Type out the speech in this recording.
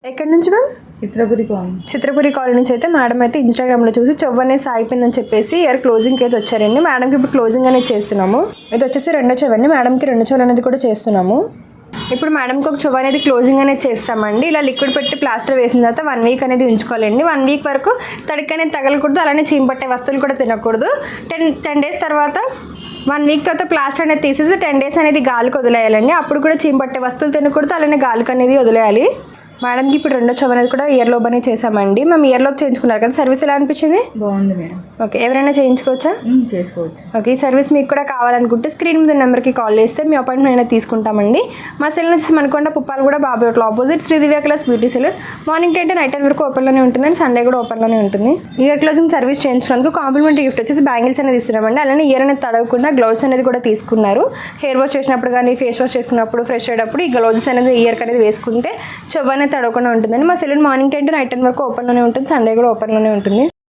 ఎక్కడి నుంచి ma'am? Chitrapuri colony నుంచి అయితే మేడం అయితే ఇన్స్టాగ్రామ్లో చూసి చెవు అనేది అయిపోయిందని చెప్పేసి ఇయర్ క్లోజింగ్కి అయితే వచ్చారండి. మేడంకి ఇప్పుడు క్లోజింగ్ అనేది చేస్తున్నాము. ఇది వచ్చేసి రెండో చెవు అండి. మేడంకి రెండు చెవులు అనేది కూడా చేస్తున్నాము. ఇప్పుడు మేడంకి ఒక చెవు అనేది క్లోజింగ్ అనేది చేస్తామండి. ఇలా లిక్విడ్ పెట్టి ప్లాస్టర్ వేసిన తర్వాత 1 వీక్ అనేది ఉంచుకోవాలండి. 1 వీక్ వరకు తడికి అనేది తగలకూడదు, అలానే చీమపట్టే వస్తువులు కూడా తినకూడదు. 10 డేస్ తర్వాత 1 వీక్ తర్వాత ప్లాస్టర్ అనేది తీసేసి 10 డేస్ అనేది గాలికి వదిలేయాలండి. అప్పుడు కూడా చీమపట్టే వస్తువులు తినకూడదు, అలానే గాలికి అనేది వదిలేయాలి. మేడంకి ఇప్పుడు రెండో చెవు అనేది కూడా ఇయర్ లోబ్ అనేది చేసామండి. మేము ఇయర్ లోబ్ చేయించుకున్నారు కదా, సర్వీస్ ఎలా అనిపించింది? బాగుంది మేడం. ఓకే, ఎవరైనా చేయించుకోవచ్చా? చేసుకోవచ్చు. ఓకే, ఈ సర్వీస్ మీకు కూడా కావాలనుకుంటే స్క్రీన్ మీద నెంబర్కి కాల్ చేస్తే మీ అపాయింట్మెంట్ అయినా తీసుకుంటామండి. మా సెల్ వచ్చేసి మనకొండ పుప్పాలు కూడా Babu hotel opposite Sridivya class beauty salon. Morning 10 to 9 వరకు ఓపెన్లోనే ఉంటుందండి. సండే కూడా ఓపెన్లోనే ఉంటుంది. ఇయర్ క్లోజింగ్ సర్వీస్ చేయించుకున్నందుకు కాంప్లిమెంటరీ గిఫ్ట్ వచ్చేసి బ్యాంగిల్స్ అనేది ఇస్తున్నామండి. అలానే ఇయర్ అనేది తడవకుండా గ్లౌస్ అనేది కూడా తీసుకున్నారు. హెయిర్ వాష్ చేసినప్పుడు కానీ ఫేస్ వాష్ చేసుకున్నప్పుడు ఫ్రెష్ అయ్యేటప్పుడు ఈ గ్లౌజెస్ అనేది ఇయర్కి అనేది వేసుకుంటే చెవు అనేది తడవకుండా ఉంటుందండి. మా సెలూన్ మార్నింగ్ 10 to 9 వరకు ఓపెన్లోనే ఉంటుంది. సండే కూడా ఓపెన్లోనే ఉంటుంది.